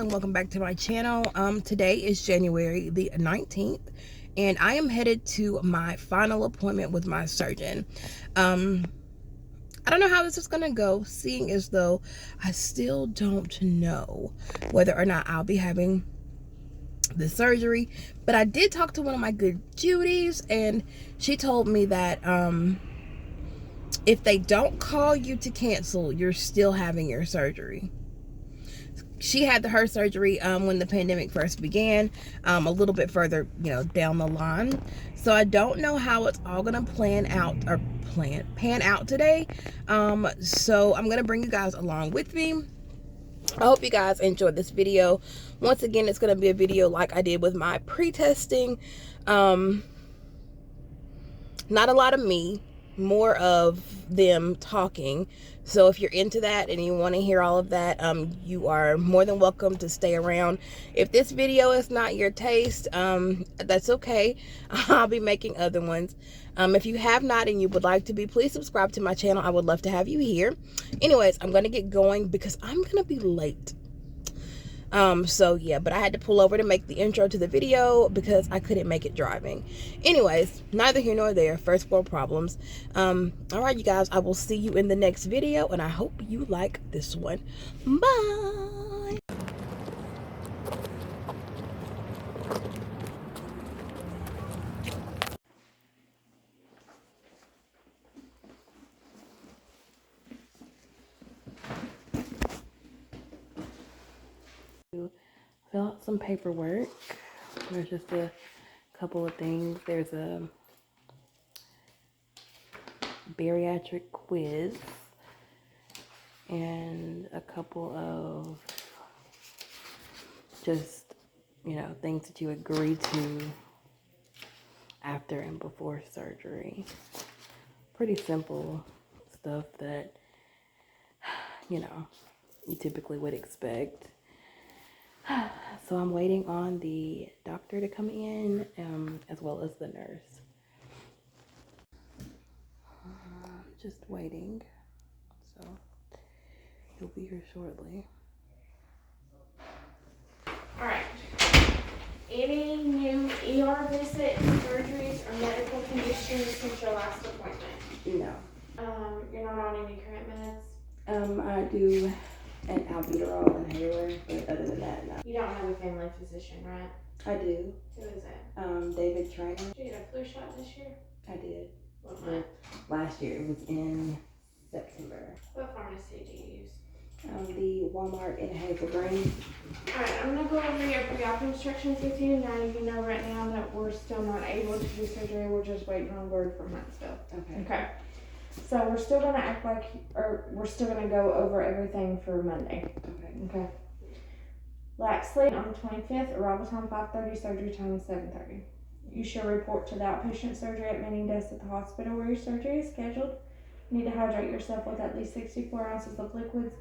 and welcome back to my channel. Today is January the 19th and I am headed to my final appointment with my surgeon. I don't know how this is gonna go, seeing as though I still don't know whether or not I'll be having the surgery, but I did talk to one of my good Judies and she told me that if they don't call you to cancel, you're still having your surgery. She had her surgery when the pandemic first began, a little bit further, down the line. So I don't know how it's all gonna pan out today. So I'm gonna bring you guys along with me. I hope you guys enjoyed this video. Once again, it's gonna be a video like I did with my pre-testing. Not a lot of me, more of them talking. So if you're into that and you want to hear all of that, you are more than welcome to stay around. If this video is not your taste, that's okay. I'll be making other ones. If you have not and you would like to be, please subscribe to my channel. I would love to have you here. Anyways, I'm going to get going because I'm going to be late. So yeah, but I had to pull over to make the intro to the video because I couldn't make it driving. Anyways, neither here nor there, first world problems. All right, you guys, I will see you in the next video and I hope you like this one. Bye. Fill out some paperwork. There's just a couple of things. There's a bariatric quiz and a couple of just, things that you agree to after and before surgery. Pretty simple stuff that, you typically would expect. So I'm waiting on the doctor to come in, as well as the nurse. Just waiting. So he'll be here shortly. All right. Any new ER visits, surgeries, or medical conditions since your last appointment? No. You're not on any current meds? I do an albuterol inhaler, but other than that, no. You don't have a family physician, right? I do. Who is it? David Trainer. Did you get a flu shot this year? I did. What month? Last year. It was in September. What pharmacy do you use? The Walmart in Hazel Green. Alright, I'm going to go over your pre-op instructions with you. Now you know right now that we're still not able to do surgery. We're just waiting on word from Huntsville. Okay. So we're still going to act like, or we're still going to go over everything for Monday. Okay. Laxly on the 25th, arrival time 5:30, surgery time is 7:30. You shall report to the outpatient surgery admitting desk at the hospital where your surgery is scheduled. You need to hydrate yourself with at least 64 ounces of liquids.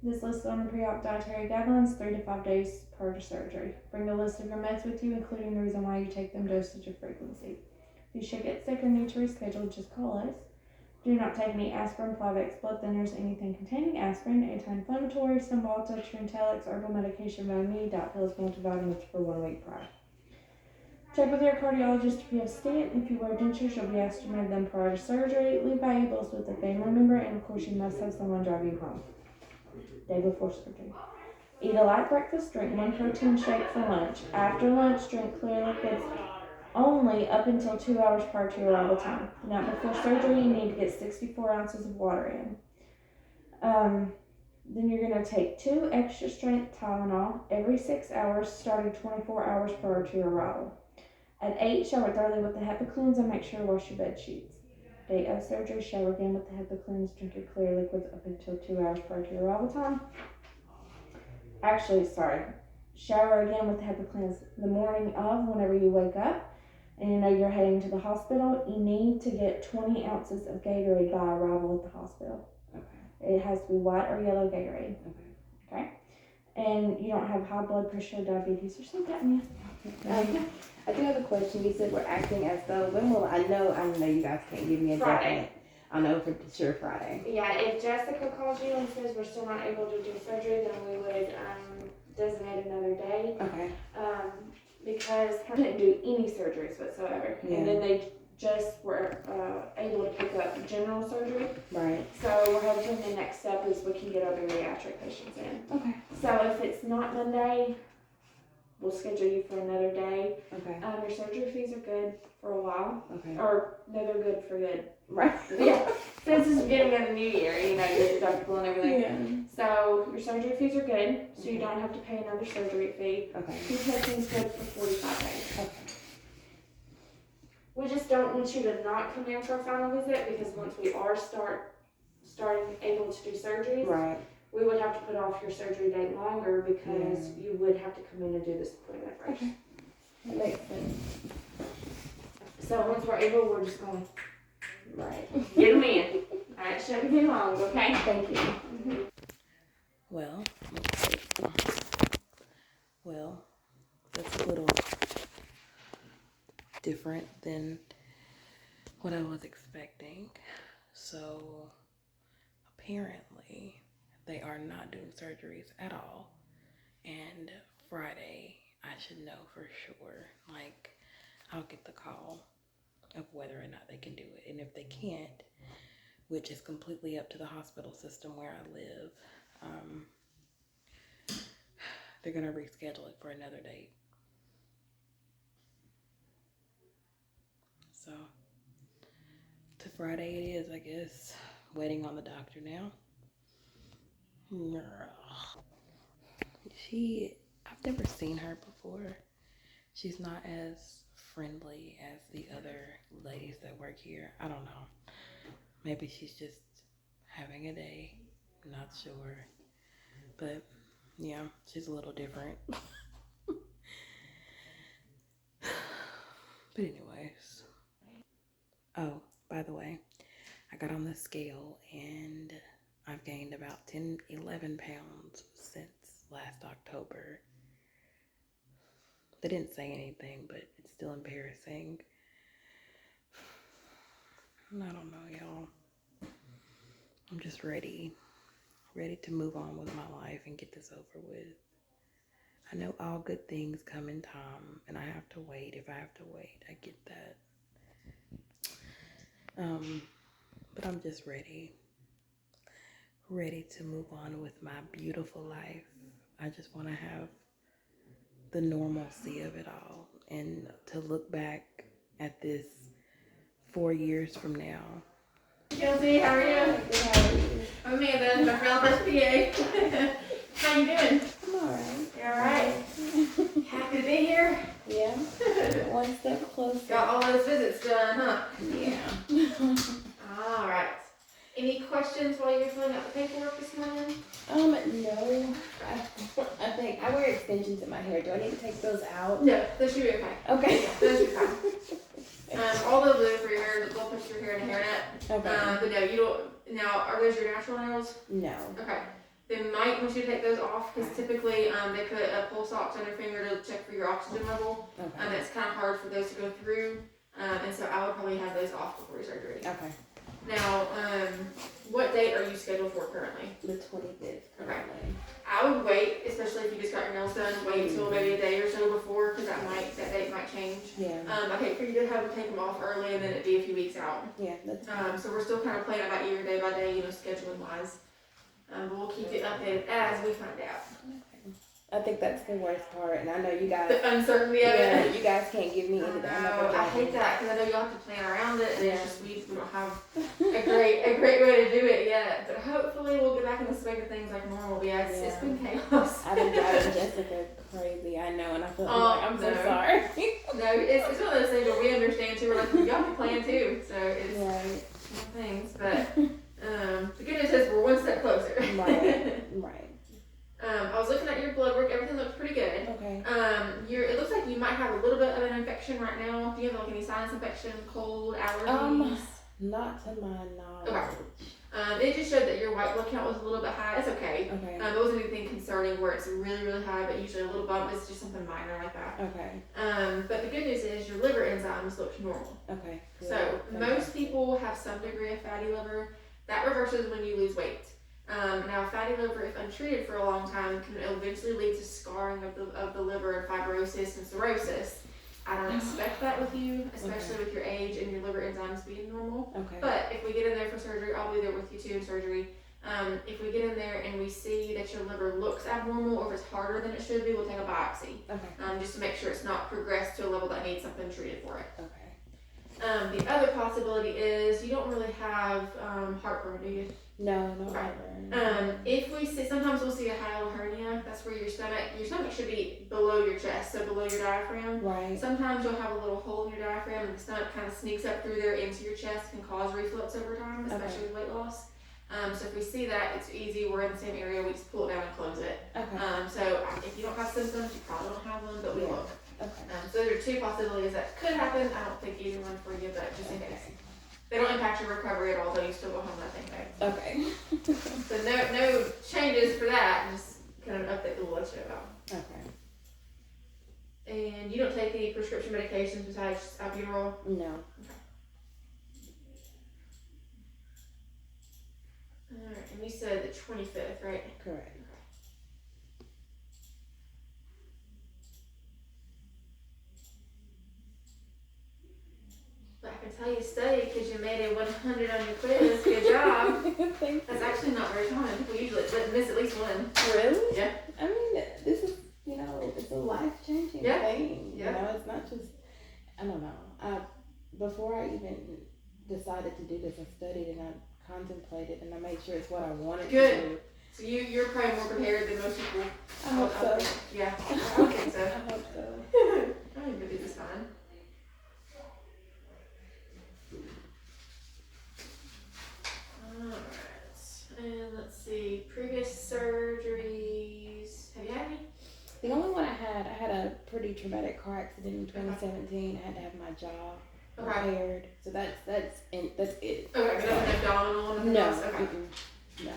This listed on the pre-op dietary guidelines 3 to 5 days prior to surgery. Bring a list of your meds with you, including the reason why you take them, dosage, and frequency. If you should get sick or need to reschedule, just call us. Do not take any aspirin, Plavix, blood thinners, anything containing aspirin, anti-inflammatory, Cymbalta, Trintellix, herbal medication, vitamin E, dot pills, multivitamins for 1 week prior. Check with your cardiologist if you have stent. If you wear dentures, you'll be asked to remove them prior to surgery. Leave valuables with a family member, and of course you must have someone drive you home day before surgery. Eat a light breakfast, drink 1 protein shake for lunch. After lunch, drink clear liquids only up until 2 hours prior to your arrival time. Now before surgery, you need to get 64 ounces of water in. Then you're going to take 2 extra strength Tylenol every 6 hours, starting 24 hours prior to your arrival. At 8, shower thoroughly with the HEPA cleanse and make sure to wash your bed sheets. Day of surgery, shower again with the HEPA cleanse, drink your clear liquids up until 2 hours prior to your arrival time. Shower again with the HEPA cleanse the morning of, whenever you wake up, and you know you're heading to the hospital. You need to get 20 ounces of Gatorade by arrival at the hospital. Okay. It has to be white or yellow Gatorade. Okay. And you don't have high blood pressure, diabetes, or sleep apnea. I do have a question. You said we're acting as though, when will I know you guys can't give me a definite. I'll know for sure Friday. Yeah, if Jessica calls you and says we're still not able to do surgery, then we would designate another day. Okay. Because I didn't do any surgeries whatsoever. Yeah. And then they just were able to pick up general surgery. Right. So we're hoping the next step is we can get our bariatric patients in. Okay. So if it's not Monday, we'll schedule you for another day. Okay. Your surgery fees are good for a while. Okay. Or no, they're good for good. Right. Yeah. Since it's the beginning of the new year, you know, your deductible and everything. Yeah. So your surgery fees are good, so you don't have to pay another surgery fee. Okay. Your testing's good for 45 days. Okay. We just don't want you to not come in for a final visit because once we are starting able to do surgeries, right, we would have to put off your surgery date longer because you would have to come in and do this appointment first. Okay. That makes sense. So once we're able, we're just going Right. get them in. Alright, shouldn't be long, okay? Thank you. Well, that's a little different than what I was expecting. So apparently they are not doing surgeries at all. And Friday I should know for sure. Like, I'll get the call of whether or not they can do it. And if they can't, which is completely up to the hospital system where I live, they're gonna reschedule it for another date. So to Friday it is, I guess. Waiting on the doctor now. I've never seen her before. She's not as friendly as the other ladies that work here. I don't know. Maybe she's just having a day. I'm not sure. But yeah, she's a little different. But anyways. Oh, by the way, I got on the scale and I've gained about 11 pounds since last October. They didn't say anything, but it's still embarrassing. I don't know, y'all. I'm just ready to move on with my life and get this over with. I know all good things come in time, and I have to wait if I have to wait. I get that. But I'm just ready to move on with my beautiful life. I just want to have the normalcy of it all and to look back at this 4 years from now. Kelsey, how are you? Good, how are you? I'm Amanda, my girlfriend's PA. How you doing? I'm alright. You alright? Happy to be here? Yeah. One step closer. Got all those visits done, huh? Yeah. Alright. Any questions while you're filling out the paperwork this morning? No. I think I wear extensions in my hair. Do I need to take those out? No, those should be okay. Okay. Yeah, those should be fine. All they'll do for your hair, they'll put your hair in a hairnet. Okay. But no, you don't. Now, are those your natural nails? No. Okay. They might want you to take those off because typically they put a pulse ox on your finger to check for your oxygen level. Okay. It's kind of hard for those to go through. And so I would probably have those off before your surgery. Okay. Now, what date are you scheduled for currently? The 25th currently. I would wait, especially if you just got your nails done, wait until maybe a day or so before because that date might change. Yeah. I hate for you to have to take them off early and then it'd be a few weeks out. Yeah, that's fine. So we're still kind of playing it by ear, day by day, scheduling wise. But we'll keep you updated as we find out. Okay. I think that's the worst part, and I know you guys. The uncertainty of Yeah, it. you guys can't give me anything. I hate that because I know you have to plan around it, and Yeah. it's just we don't have a great way to do it yet. But hopefully we'll get back in the swing of things like normal. But yeah, it's been chaos. I've been driving Jessica crazy. I know, and I feel like I'm so no. sorry. No, it's one of those things where we understand too. We're like, you have to plan too. So it's Right. things, but the good news is we're one step closer. Right. I was looking at your blood work. Everything looks pretty good. Okay. It looks like you might have a little bit of an infection right now. Do you have like any sinus infection, cold, allergies? Not to my knowledge. Okay. It just showed that your white blood count was a little bit high. That's okay. Okay. It wasn't anything concerning where it's really, really high, but usually a little bump is just something minor like that. Okay. But the good news is your liver enzymes look normal. Okay. Good. So most people have some degree of fatty liver. That reverses when you lose weight. Now, a fatty liver, if untreated for a long time, can eventually lead to scarring of the liver and fibrosis and cirrhosis. I don't expect that with you, especially with your age and your liver enzymes being normal. Okay. But if we get in there for surgery, I'll be there with you too in surgery. If we get in there and we see that your liver looks abnormal or if it's harder than it should be, we'll take a biopsy. Okay. Just to make sure it's not progressed to a level that needs something treated for it. Okay. The other possibility is you don't really have heartburn, do you? No, no heartburn. If we see, sometimes we'll see a hiatal hernia. That's where your stomach should be below your chest, so below your diaphragm. Right. Sometimes you'll have a little hole in your diaphragm, and the stomach kind of sneaks up through there into your chest, can cause reflux over time, especially with weight loss. So if we see that, it's easy. We're in the same area. We just pull it down and close it. Okay. So if you don't have symptoms, you probably don't have them, but we look. Okay. So there are two possibilities that could happen. I don't think either one for you, but just in case. They don't impact your recovery at all, though. You still go home that same day. Okay. So no changes for that. Just kind of an update that we'll let you know about. Okay. And you don't take any prescription medications besides albuterol? No. Okay. Alright, and you said the 25th, right? Correct. But I can tell you stay because you made a 100 on your quiz. Good job. Thank That's actually not very common. People usually miss at least one. Really? Yeah. I mean, this is, it's a life-changing thing. Yeah. It's not just, I don't know. Before I even decided to do this, I studied and I contemplated and I made sure it's what I wanted to do. So you're probably more prepared than most people. I hope so. Yeah, I would think so. I hope so. I think you'll do this fine. Alright, and let's see, previous surgeries. Have you had any? The only one I had a pretty traumatic car accident in 2017. I had to have my jaw repaired. So that's it. Okay, but not an abdominal one? No. Okay. No.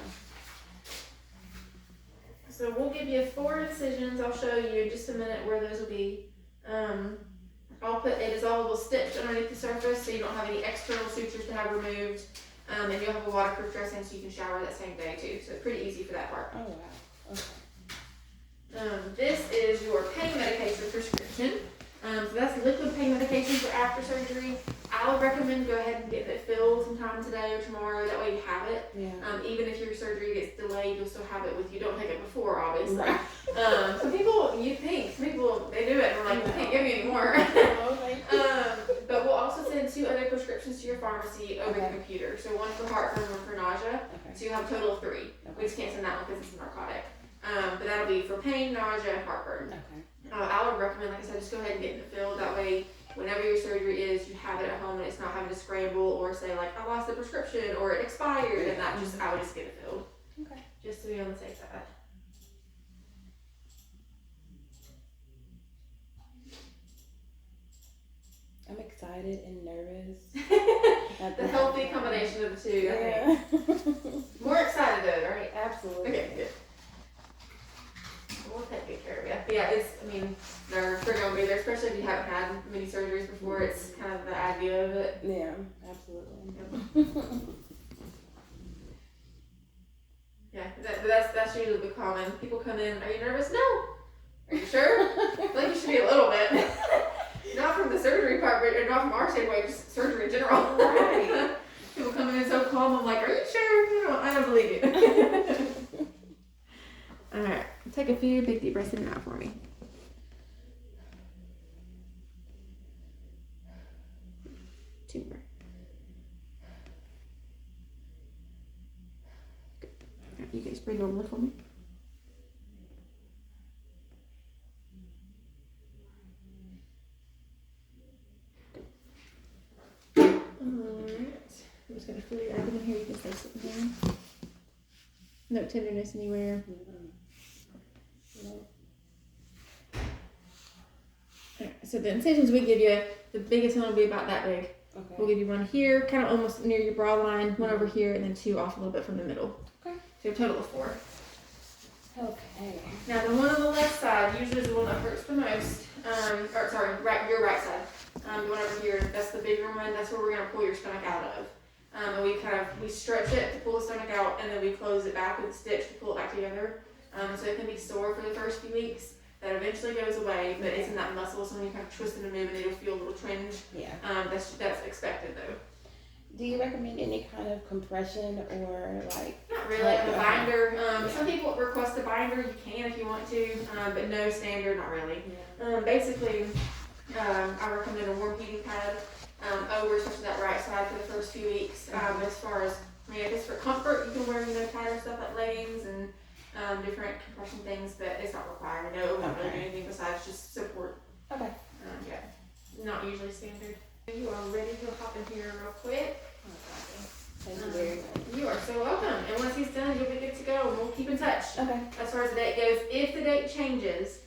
So we'll give you 4 incisions. I'll show you in just a minute where those will be. I'll put a dissolvable stitch underneath the surface so you don't have any external sutures to have removed. And you'll have a waterproof dressing so you can shower that same day too. So it's pretty easy for that part. Oh wow. Okay. This is your pain medication prescription. So that's liquid pain medication for after surgery. I would recommend go ahead and get it filled sometime today or tomorrow. That way you have it. Yeah. Even if your surgery gets delayed, you'll still have it with you. Don't take it before, obviously. Right. Some people, they do it and we're like, you can't give me any more. But we'll also send 2 other prescriptions to your pharmacy over the computer. So one for heartburn, one for nausea. Okay. So you have a total of 3. We just can't send that one because it's a narcotic. But that'll be for pain, nausea, and heartburn. Okay. I would recommend, like I said, just go ahead and get it filled. That way, whenever your surgery is, you have it at home and it's not having to scramble or say like, I lost the prescription or it expired, and I would just get it filled. Okay. Just to be on the safe side. I'm excited and nervous. The healthy combination of the 2, I think. More excited though, right? Absolutely. Okay, good. We'll take good care of you. Yeah, they're going to be there, especially if you haven't had many surgeries before. It's kind of the idea of it. Yeah, absolutely. Yeah, that's usually the common. People come in, are you nervous? No. Are you sure? I feel like you should be a little bit. Not from the surgery part, but not from our standpoint, just surgery in general. Right. People come in so calm, I'm like, are you sure? I don't believe you. Alright, take a few big deep breaths in and out for me. Two more. Good. Right, you guys breathe normally for me. Alright. I'm just going to feel your abdomen here. You can stay sitting there. No tenderness anywhere. Alright, so the incisions we give you, the biggest one will be about that big. Okay. We'll give you one here, kind of almost near your brow line, one over here, and then 2 off a little bit from the middle. Okay. So a total of 4. Okay. Now the one on the left side usually is the one that hurts the most. Your right side. The one over here, that's the bigger one. That's where we're going to pull your stomach out of. And we stretch it to pull the stomach out, and then we close it back with a stitch to pull it back together. So it can be sore for the first few weeks. That eventually goes away, but it's in that muscle, so when you kind of twist and move, and it'll feel a little twinge. Yeah. That's expected though. Do you recommend any kind of compression or like? Not really, like a binder. Some people request a binder. You can if you want to, but no standard, not really. Basically, I recommend a warm heating pad over, especially that right side for the first few weeks. As far as, I mean, if it's for comfort, you can wear tighter stuff like leggings and different compression things, but it's not required. No, we don't really do anything besides just support. Okay. Yeah, not usually standard. You are ready to hop in here real quick. Thank you very much. You are so welcome. And once he's done, you'll be good to go, and we'll keep in touch. Okay. As far as the date goes, if the date changes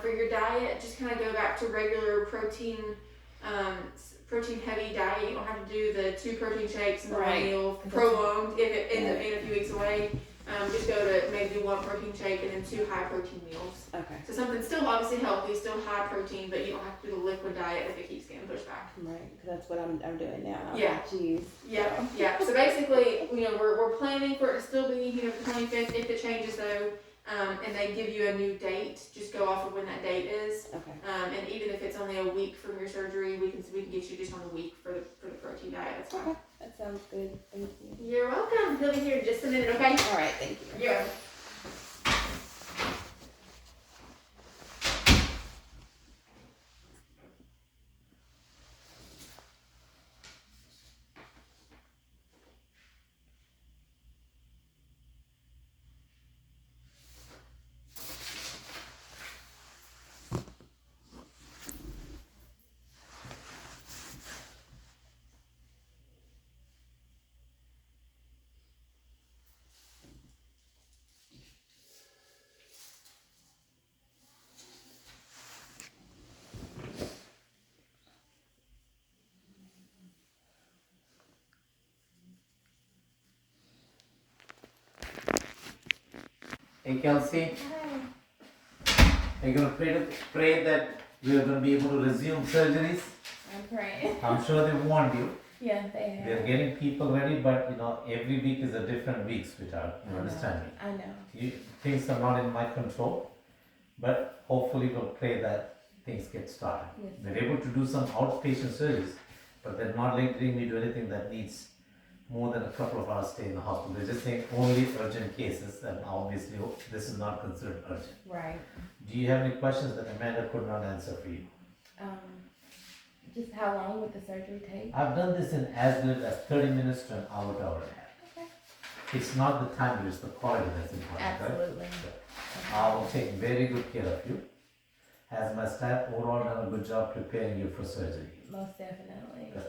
for your diet, just kind of go back to regular protein heavy diet. You don't have to do the 2 protein shakes and the one meal prolonged if it ends up being a few weeks away. Just go to maybe do 1 protein shake and then 2 high protein meals. Okay. So something still obviously healthy, still high protein, but you don't have to do the liquid diet if it keeps getting pushed back. Right, because that's what I'm doing now. Yeah. Cheese. Yeah. So basically, we're planning for it to still be, the 25th. If it changes though, and they give you a new date, just go off of when that date is. Okay. And even if it's only a week from your surgery, we can get you just on a week for the protein diet. That's fine. Okay. That sounds good. Thank you. You're welcome. He'll be here in just a minute. Okay. All right. Thank you. Yeah. Hey Kelsey, are you going to pray that we are going to be able to resume surgeries? I'm praying. I'm sure they warned you. Yeah, they have. They're getting people ready, but every week is a different week, sweetheart. You understand me? I know. Things are not in my control, but hopefully we'll pray that things get started. Yes. They're able to do some outpatient surgeries, but they're not letting me do anything that needs more than a couple of hours stay in the hospital. They're just saying only urgent cases, and obviously this is not considered urgent. Right. Do you have any questions that Amanda could not answer for you? Just how long would the surgery take? I've done this in as little as 30 minutes to an hour to hour and a half. Okay. It's not the time, it's the quality that's important. Absolutely. Right? I will take very good care of you. Has my staff overall done a good job preparing you for surgery? Most definitely. Good.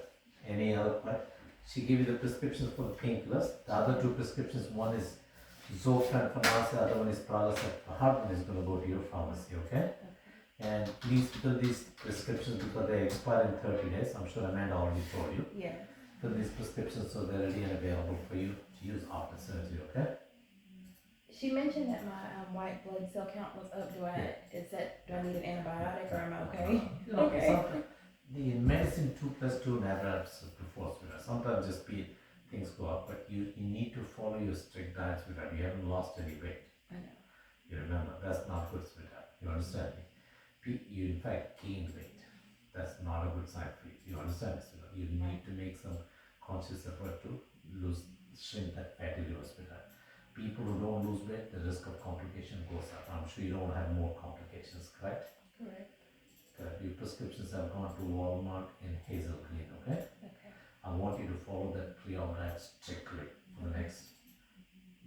Any other question? She gave you the prescriptions for the painkillers. The other 2 prescriptions, one is Zofran for now, the other one is Pralosec for heart, and is going to go to your pharmacy, okay? And please fill these prescriptions because they expire in 30 days. I'm sure Amanda already told you. Yeah. Fill these prescriptions so they're ready and available for you to use after surgery, okay? She mentioned that my white blood cell count was up. Do I need an antibiotic or am I okay? Okay. Sometimes the medicine 2+2 never helps before, sweetheart. Sometimes just things go up, but you need to follow your strict diet, sweetheart. You haven't lost any weight. I know. You remember, that's not good, sweetheart. You understand me? You in fact gained weight. That's not a good sign for you. You understand me, sweetheart? You need to make some conscious effort to shrink that fatty liver, sweetheart. People who don't lose weight, the risk of complication goes up. I'm sure you don't have more complications, correct? Correct. Correct. Your prescriptions have gone to Walmart in Hazel Green, okay? Okay. I want you to follow that pre-operative strictly for the next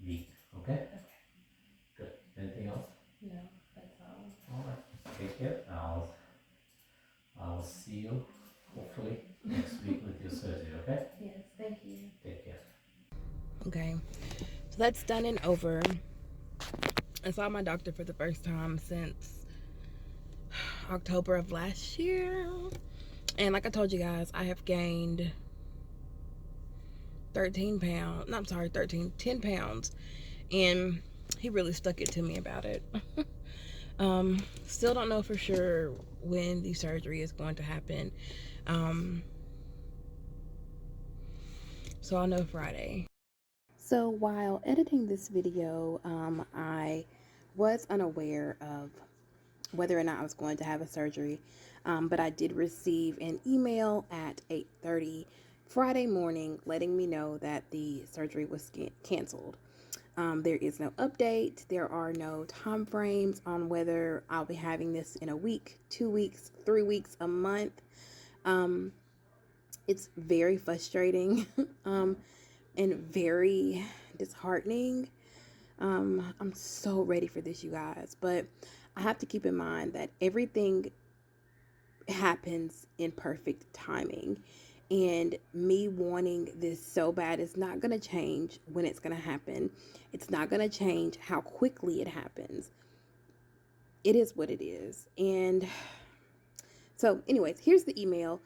week, okay? Okay. Good. Anything else? No, that's all. All right. Take care. I'll see you hopefully next week with your surgery, okay? Yes, thank you. Take care. Okay, so that's done and over. I saw my doctor for the first time since October of last year. And like I told you guys, I have gained 10 pounds. And he really stuck it to me about it. Still don't know for sure when the surgery is going to happen. So I'll know Friday. So while editing this video, I was unaware of whether or not I was going to have a surgery, but I did receive an email at 8:30 Friday morning letting me know that the surgery was canceled. There is no update. There are no time frames on whether I'll be having this in a week, 2 weeks, 3 weeks, a month. It's very frustrating and very disheartening. I'm so ready for this, you guys. But I have to keep in mind that everything happens in perfect timing. And me wanting this so bad is not going to change when it's going to happen. It's not going to change how quickly it happens. It is what it is. And so, anyways, here's the email.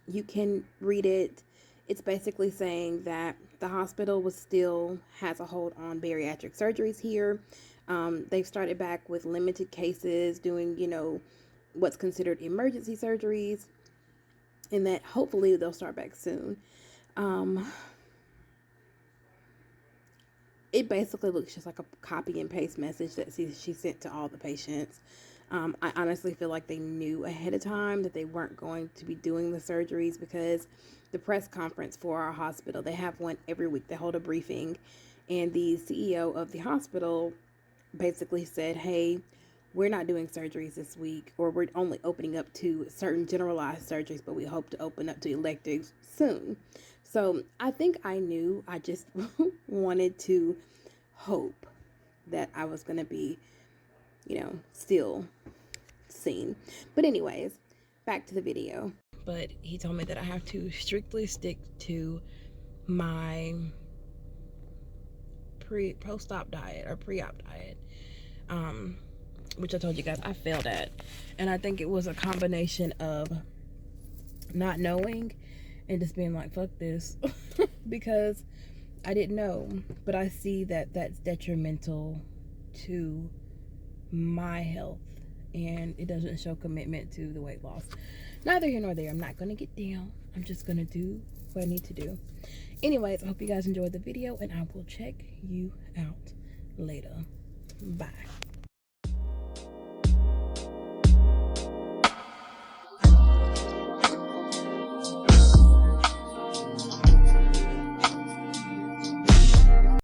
You can read it. It's basically saying that the hospital was still has a hold on bariatric surgeries here. They've started back with limited cases, doing, what's considered emergency surgeries, and that hopefully they'll start back soon. It basically looks just like a copy and paste message that she sent to all the patients. I honestly feel like they knew ahead of time that they weren't going to be doing the surgeries, because the press conference for our hospital, they have one every week. They hold a briefing, and the CEO of the hospital basically said, hey, we're not doing surgeries this week, or we're only opening up to certain generalized surgeries, but we hope to open up to electives soon. So I think I knew. I just wanted to hope that I was going to be, still seen. But anyways, back to the video. But he told me that I have to strictly stick to my post-op diet or pre-op diet, which I told you guys I failed at. And I think it was a combination of not knowing and just being like, fuck this, because I didn't know. But I see that that's detrimental to my health, and it doesn't show commitment to the weight loss. Neither here nor there. I'm not going to get down. I'm just going to do what I need to do. Anyways, I hope you guys enjoyed the video, and I will check you out later. Bye.